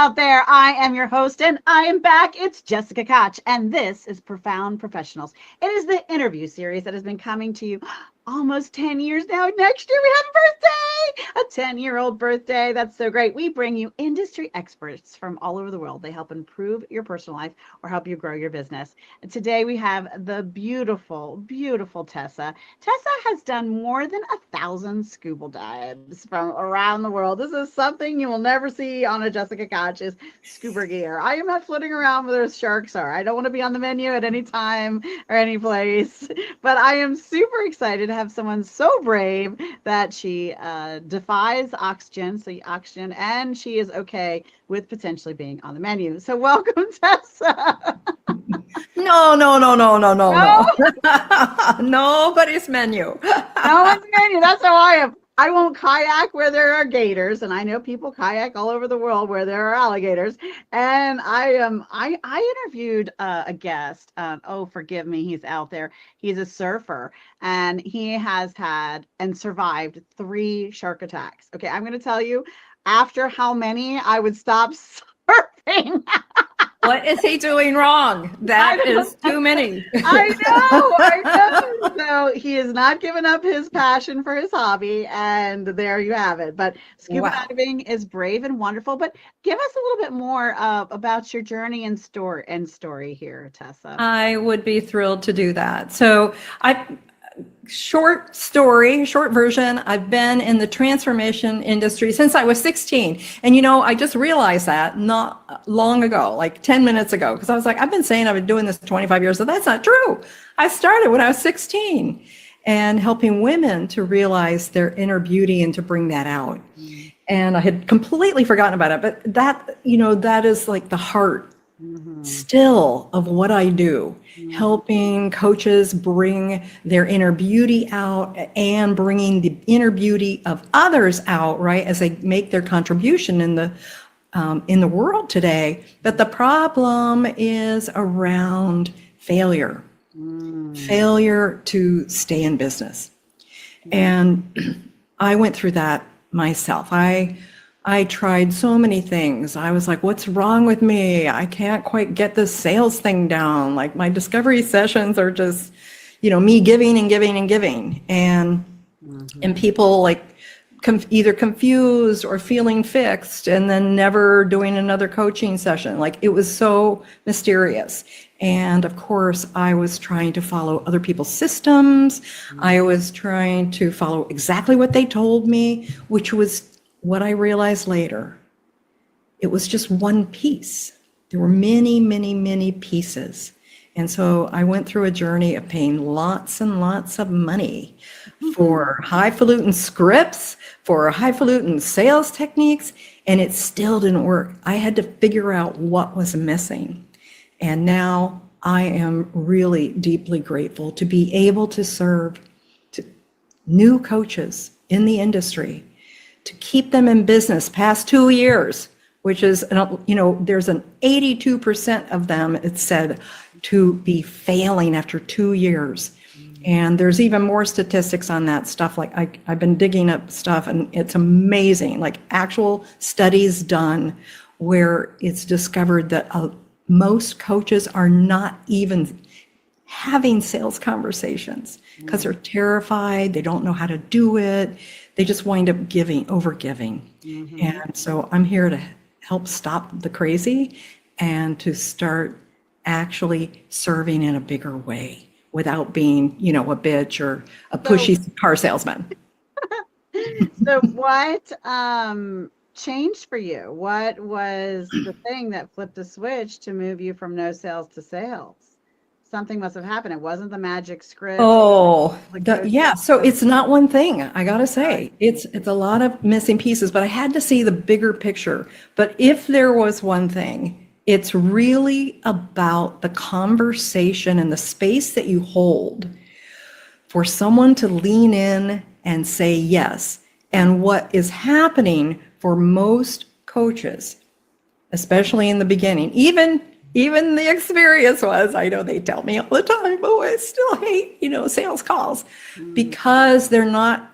out there. I am your host and I am back. It's Jessica Koch and this is Profound Professionals. It is the interview series that has been coming to you almost 10 years now. Next year we have a birthday, a 10-year-old birthday. That's so great. We bring you industry experts from all over the world. They help improve your personal life or help you grow your business. And today we have the beautiful, beautiful Tessa. Tessa has done more than 1,000 scuba dives from around the world. This is something you will never see on a Jessica Koch's scuba gear. I am not floating around where those sharks are. I don't want to be on the menu at any time or any place, but I am super excited to have someone so brave that she defies oxygen, and she is okay with potentially being on the menu. So welcome, Tessa. No. Nobody's menu. No one's menu. That's how I am. I won't kayak where there are gators, and I know people kayak all over the world where there are alligators. And I interviewed a guest. Oh, forgive me, he's out there. He's a surfer, and he has had and survived 3 shark attacks. Okay, I'm going to tell you, after how many I would stop surfing. What is he doing wrong? That is too many. I know. So he has not given up his passion for his hobby, and there you have it. But scuba diving is brave and wonderful. But give us a little bit more about your journey and story here, Tessa. I would be thrilled to do that. So short version, I've been in the transformation industry since I was 16. And I just realized that not long ago, like 10 minutes ago, because I was like, I've been saying I've been doing this 25 years, so that's not true. I started when I was 16 and helping women to realize their inner beauty and to bring that out. And I had completely forgotten about it, but that is like the heart still of what I do, helping coaches bring their inner beauty out and bringing the inner beauty of others out, right, as they make their contribution in the world today. But the problem is around failure to stay in business. And I went through that myself. I tried so many things. I was like, what's wrong with me? I can't quite get this sales thing down. Like my discovery sessions are just, me giving and giving and giving. And people like either confused or feeling fixed and then never doing another coaching session. Like it was so mysterious. And of course, I was trying to follow other people's systems. I was trying to follow exactly what they told me, which was what I realized later, it was just one piece. There were many, many, many pieces. And so I went through a journey of paying lots and lots of money for highfalutin scripts, for highfalutin sales techniques, and it still didn't work. I had to figure out what was missing. And now I am really deeply grateful to be able to serve new coaches in the industry, to keep them in business past 2 years, which is, there's an 82% of them, it said, to be failing after 2 years. And there's even more statistics on that stuff. Like I've been digging up stuff and it's amazing, like actual studies done where it's discovered that most coaches are not even having sales conversations because they're terrified. They don't know how to do it. They just wind up overgiving. And so I'm here to help stop the crazy and to start actually serving in a bigger way without being, a bitch or a pushy car salesman. So what changed for you? What was the thing that flipped the switch to move you from no sales to sales? Something must have happened. It wasn't the magic script. So it's not one thing. I gotta say, it's a lot of missing pieces, but I had to see the bigger picture. But if there was one thing, it's really about the conversation and the space that you hold for someone to lean in and say yes. And what is happening for most coaches, especially in the beginning, even the experience was, I know they tell me all the time, oh, I still hate, sales calls, because they're not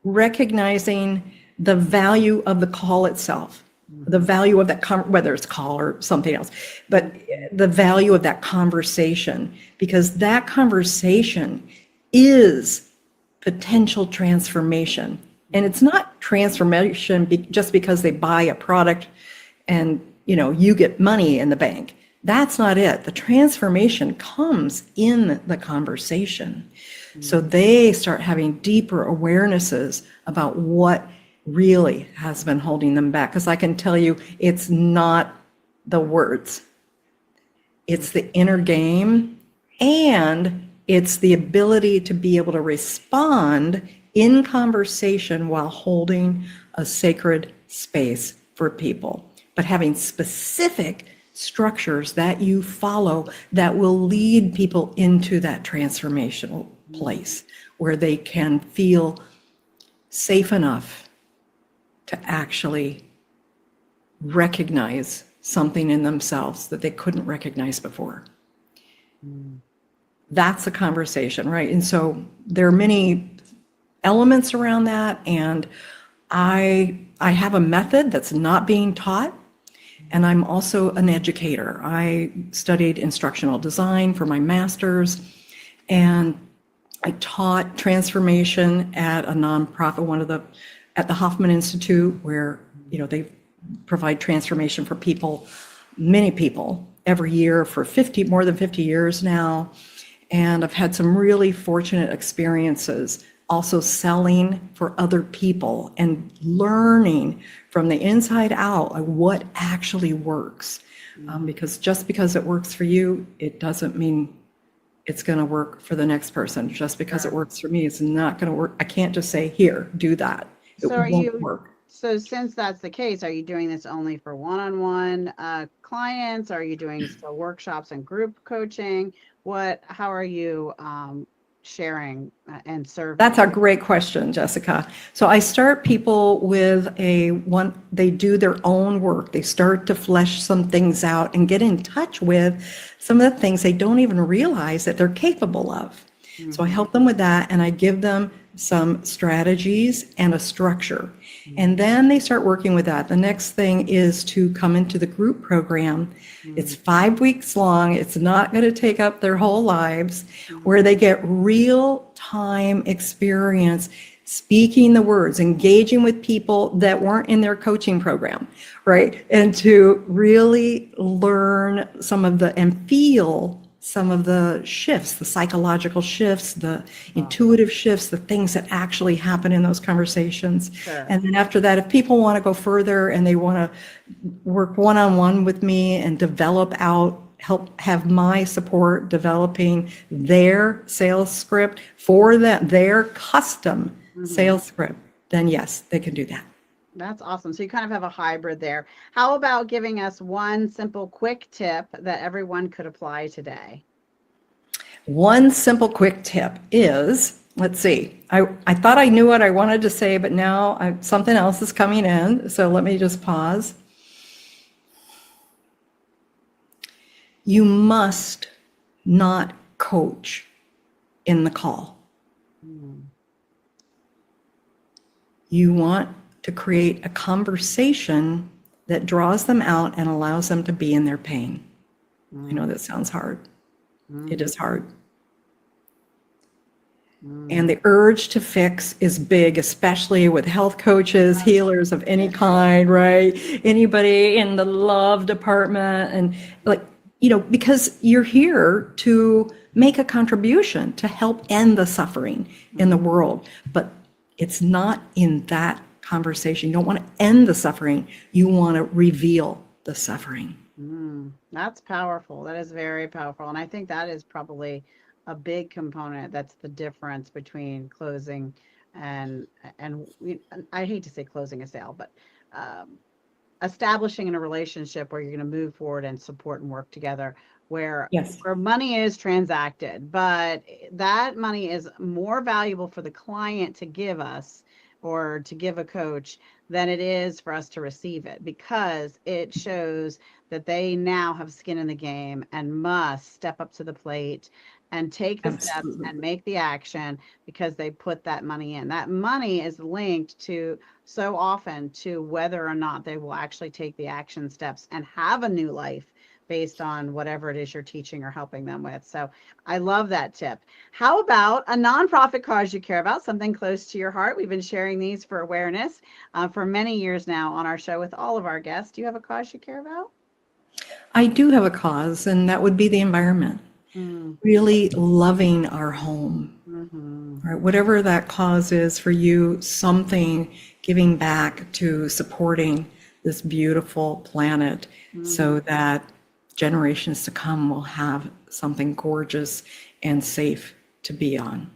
recognizing the value of the call itself. the value of that, whether it's call or something else, but the value of that conversation, because that conversation is potential transformation. And it's not transformation just because they buy a product and, you get money in the bank. That's not it. The transformation comes in the conversation. So they start having deeper awarenesses about what really has been holding them back. Because I can tell you, it's not the words, it's the inner game, and it's the ability to be able to respond in conversation while holding a sacred space for people, but having specific structures that you follow that will lead people into that transformational place where they can feel safe enough to actually recognize something in themselves that they couldn't recognize before. That's a conversation, right? And so there are many elements around that, and I have a method that's not being taught, and I'm also an educator. I studied instructional design for my master's, and I taught transformation at a nonprofit, at the Hoffman Institute, where they provide transformation for people, many people, every year for more than 50 years now. And I've had some really fortunate experiences also selling for other people and learning from the inside out like what actually works. Because just because it works for you, it doesn't mean it's going to work for the next person. Just because it works for me, it's not going to work. I can't just say, here, do that. It won't work. So since that's the case, are you doing this only for one-on-one clients? Are you doing still workshops and group coaching? How are you sharing and serving? That's a great question, Jessica. So I start people with they do their own work. They start to flesh some things out and get in touch with some of the things they don't even realize that they're capable of. So I help them with that, and I give them some strategies and a structure. And then they start working with that. The next thing is to come into the group program. It's 5 weeks long. It's not going to take up their whole lives, where they get real time experience speaking the words, engaging with people that weren't in their coaching program, right? And to really learn and feel some of the shifts, the psychological shifts, the intuitive shifts, the things that actually happen in those conversations. Sure. And then after that, if people want to go further and they want to work one-on-one with me and help have my support developing their sales script for their custom sales script, then yes, they can do that. That's awesome. So you kind of have a hybrid there. How about giving us one simple, quick tip that everyone could apply today? One simple, quick tip is, let's see, I thought I knew what I wanted to say, but now something else is coming in. So let me just pause. You must not coach in the call. You want to create a conversation that draws them out and allows them to be in their pain. I know that sounds hard. It is hard. And the urge to fix is big, especially with health coaches, healers of any kind, right? Anybody in the love department, and because you're here to make a contribution to help end the suffering in the world. But it's not in that conversation. You don't want to end the suffering. You want to reveal the suffering. That's powerful. That is very powerful. And I think that is probably a big component. That's the difference between closing and I hate to say closing a sale, but establishing in a relationship where you're going to move forward and support and work together, where money is transacted, but that money is more valuable for the client to give us or to give a coach than it is for us to receive it, because it shows that they now have skin in the game and must step up to the plate and take the steps Absolutely. and make the action because they put that money in. That money is linked to so often to whether or not they will actually take the action steps and have a new life based on whatever it is you're teaching or helping them with. So I love that tip. How about a nonprofit cause you care about, something close to your heart? We've been sharing these for awareness for many years now on our show with all of our guests. Do you have a cause you care about? I do have a cause, and that would be the environment. Mm, Really loving our home, mm-hmm. right? Whatever that cause is for you, something giving back to supporting this beautiful planet so that generations to come will have something gorgeous and safe to be on.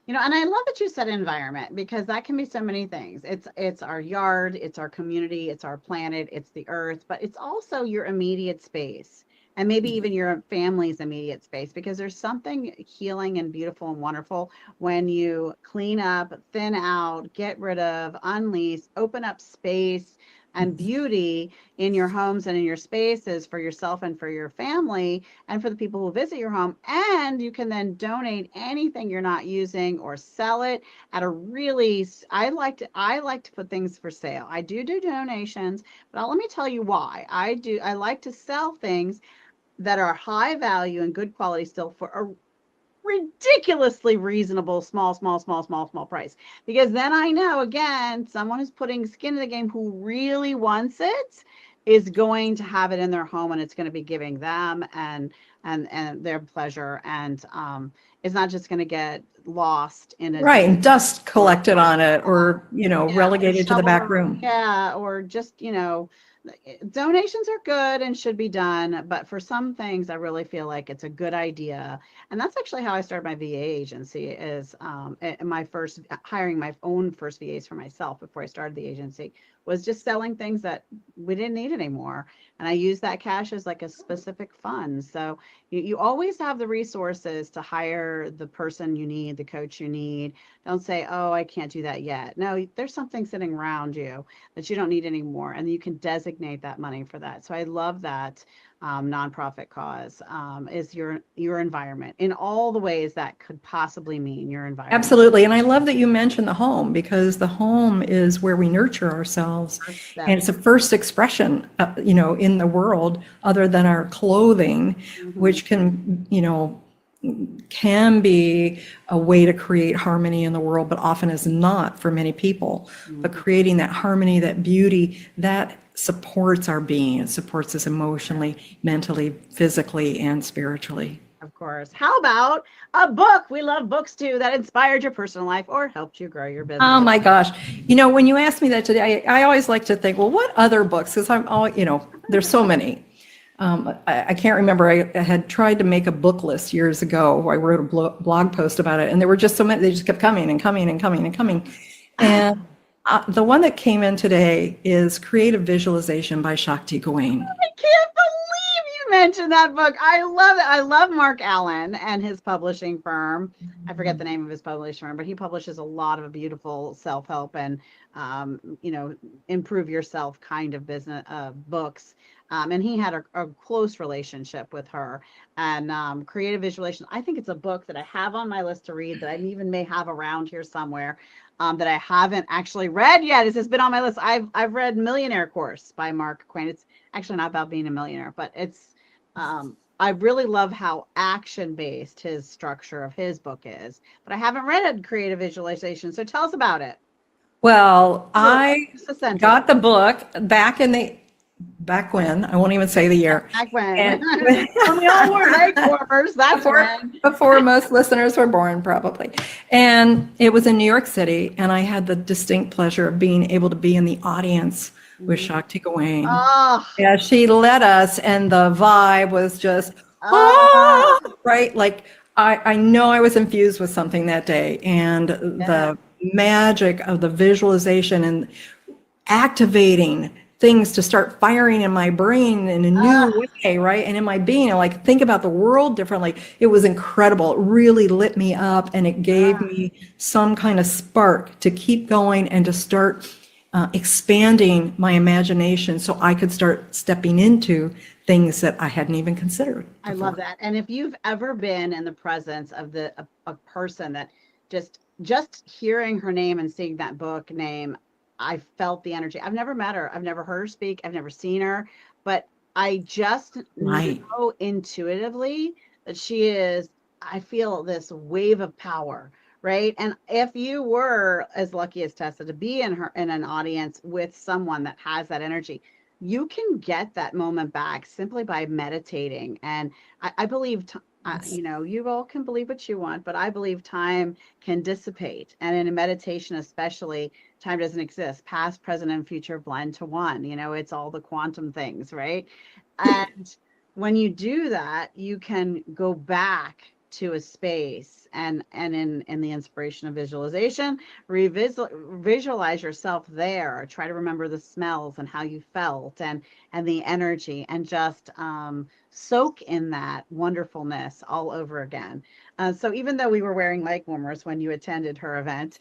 And I love that you said environment because that can be so many things. It's our yard, it's our community, it's our planet, it's the earth, but it's also your immediate space and maybe even your family's immediate space because there's something healing and beautiful and wonderful when you clean up, thin out, get rid of, unleash, open up space and beauty in your homes and in your spaces for yourself and for your family and for the people who visit your home. And you can then donate anything you're not using or sell it at a really, I like to put things for sale. I do donations, but let me tell you why. I like to sell things that are high value and good quality still for a ridiculously reasonable small price, because then I know, again, someone who's putting skin in the game who really wants it is going to have it in their home, and it's going to be giving them and their pleasure, and it's not just going to get lost in a Right, and dust or collected on it or, yeah, or relegated to the shoveled back around. room. Yeah, or just, donations are good and should be done, but for some things, I really feel like it's a good idea. And that's actually how I started my VA agency is my first hiring my own first VAs for myself before I started the agency was just selling things that we didn't need anymore. And I use that cash as like a specific fund. So you always have the resources to hire the person you need, the coach you need. Don't say, oh, I can't do that yet. No, there's something sitting around you that you don't need anymore, and you can designate that money for that. So I love that nonprofit cause is your environment in all the ways that could possibly mean your environment. Absolutely. And I love that you mentioned the home because the home is where we nurture ourselves. First step. And it's the first expression, in the world other than our clothing, which can be a way to create harmony in the world, but often is not for many people. But creating that harmony, that beauty, that supports our being. It supports us emotionally, mentally, physically, and spiritually. Of course. How about a book? We love books too that inspired your personal life or helped you grow your business. Oh my gosh. When you ask me that today, I always like to think, well, what other books? Because I'm all, there's so many. I can't remember. I had tried to make a book list years ago. I wrote a blog post about it, and there were just so many. They just kept coming and coming and coming and coming. And the one that came in today is Creative Visualization by Shakti Gawain. I can't believe you mentioned that book. I love it. I love Mark Allen and his publishing firm. I forget the name of his publishing firm, but he publishes a lot of beautiful self-help and, improve yourself kind of business books. And he had a close relationship with her. And Creative Visualization, I think it's a book that I have on my list to read that I even may have around here somewhere that I haven't actually read yet. It's just been on my list. I've read Millionaire Course by Mark Twain. It's actually not about being a millionaire, but it's I really love how action-based his structure of his book is. But I haven't read Creative Visualization, so tell us about it. Well, I got the book back when, I won't even say the year. Back when. And we all were late formers. That's before most listeners were born, probably. And it was in New York City, and I had the distinct pleasure of being able to be in the audience with Shakti Gawain. Oh. Yeah, she led us, and the vibe was just, right? Like, I know I was infused with something that day, and the magic of the visualization and activating things to start firing in my brain in a new way, right? And in my being, I like think about the world differently. It was incredible. It really lit me up, and it gave me some kind of spark to keep going and to start expanding my imagination so I could start stepping into things that I hadn't even considered I love before. that. And if you've ever been in the presence of a person that just hearing her name and seeing that book name, I felt the energy. I've never met her. I've never heard her speak. I've never seen her, but I just Right. know intuitively that she is, I feel this wave of power, right? And if you were as lucky as Tessa to be in an audience with someone that has that energy, you can get that moment back simply by meditating. And I believe, Yes. you all can believe what you want, but I believe time can dissipate. And in a meditation, especially, time doesn't exist. Past, present, and future blend to one. It's all the quantum things, right? And when you do that, you can go back to a space and in the inspiration of visualization, visualize yourself there. Try to remember the smells and how you felt and the energy, and just soak in that wonderfulness all over again. So even though we were wearing leg warmers when you attended her event,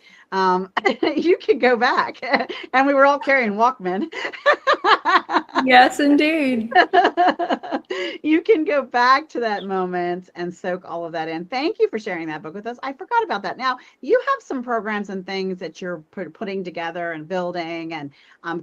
you could go back, and we were all carrying Walkman. Yes, indeed. You can go back to that moment and soak all of that in. Thank you for sharing that book with us. I forgot about that. Now, you have some programs and things that you're putting together and building and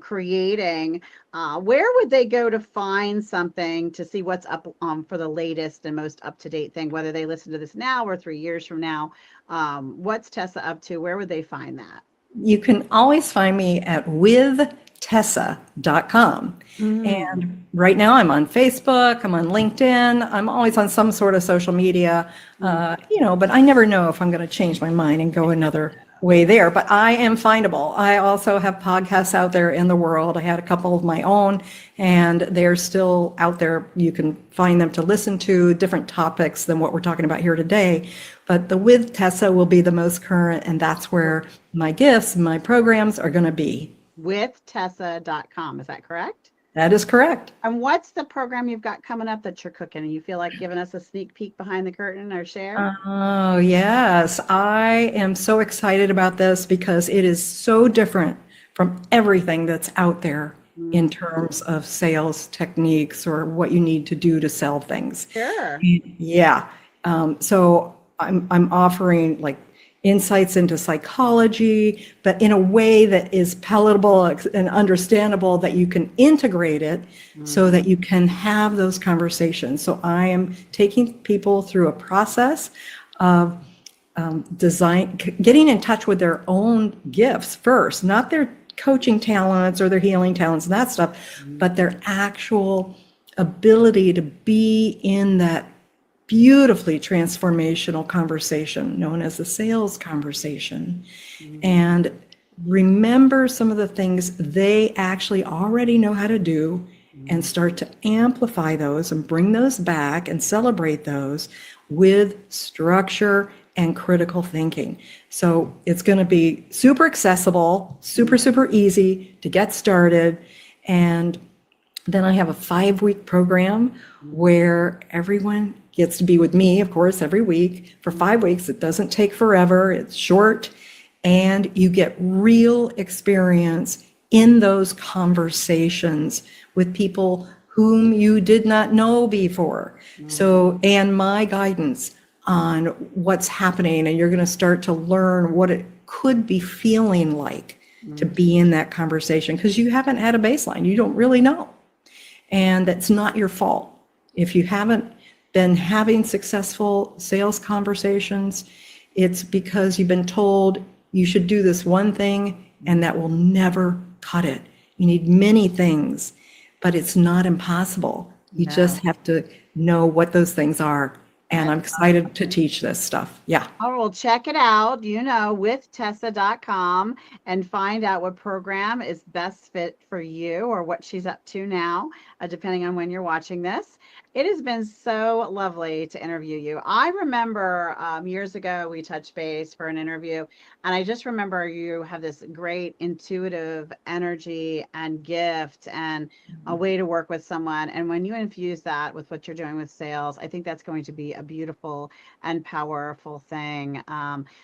creating. Where would they go to find something to see what's up for the latest and most up-to-date thing, whether they listen to this now or 3 years from now? What's Tessa up to? Where would they find that? You can always find me at withtessa.com. Mm. And right now I'm on Facebook, I'm on LinkedIn, I'm always on some sort of social media, but I never know if I'm going to change my mind and go another way there. But I am findable. I also have podcasts out there in the world. I had a couple of my own, and they're still out there. You can find them to listen to different topics than what we're talking about here today. But the With Tessa will be the most current, and that's where my gifts, my programs are going to be. Withtessa.com. Is that correct? That is correct. And what's the program you've got coming up that you're cooking, and you feel like giving us a sneak peek behind the curtain or share? Oh, yes. I am so excited about this because it is so different from everything that's out there in Mm, terms of sales techniques or what you need to do to sell things. sure. Yeah. So I'm offering like insights into psychology, but in a way that is palatable and understandable, that you can integrate it so that you can have those conversations. So I am taking people through a process of getting in touch with their own gifts first, not their coaching talents or their healing talents and that stuff, but their actual ability to be in that beautifully transformational conversation known as the sales conversation, and remember some of the things they actually already know how to do, and start to amplify those and bring those back and celebrate those with structure and critical thinking. So it's going to be super accessible, super easy to get started. And then I have a 5-week program where everyone gets to be with me, of course, every week for 5 weeks. It doesn't take forever. It's short, and you get real experience in those conversations with people whom you did not know before. So, and my guidance on what's happening, and you're going to start to learn what it could be feeling like to be in that conversation, because you haven't had a baseline. You don't really know. And that's not your fault. If you haven't been having successful sales conversations, it's because you've been told you should do this one thing, and that will never cut it. You need many things, but it's not impossible. You just have to know what those things are. And I'm excited to teach this stuff. Yeah. Oh, well, check it out, withtessa.com, and find out what program is best fit for you or what she's up to now, depending on when you're watching this. It has been so lovely to interview you. I remember years ago we touched base for an interview, and I just remember you have this great intuitive energy and gift and a way to work with someone. And when you infuse that with what you're doing with sales, I think that's going to be a beautiful and powerful thing.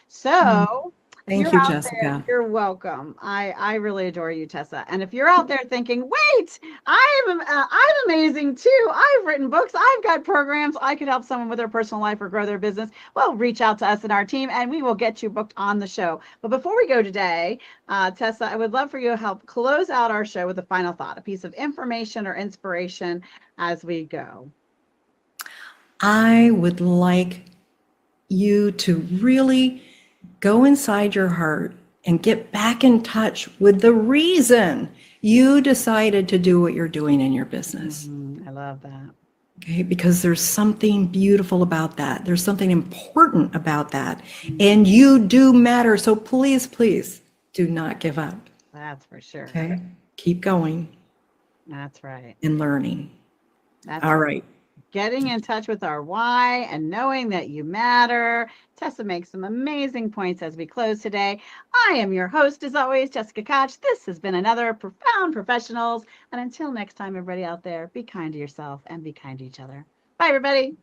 So Thank You're you, out there. Jessica. You're welcome. I really adore you, Tessa. And if you're out there thinking, wait, I'm amazing too. I've written books. I've got programs. I could help someone with their personal life or grow their business. Well, reach out to us and our team, and we will get you booked on the show. But before we go today, Tessa, I would love for you to help close out our show with a final thought, a piece of information or inspiration as we go. I would like you to really go inside your heart and get back in touch with the reason you decided to do what you're doing in your business. I love that. Okay, because there's something beautiful about that. There's something important about that. And you do matter. So please, please do not give up. That's for sure. Okay, keep going. That's right. And learning. That's all right. Getting in touch with our why and knowing that you matter. Tessa makes some amazing points as we close today. I am your host, as always, Jessica Koch. This has been another Profound Professionals. And until next time, everybody out there, be kind to yourself and be kind to each other. Bye, everybody.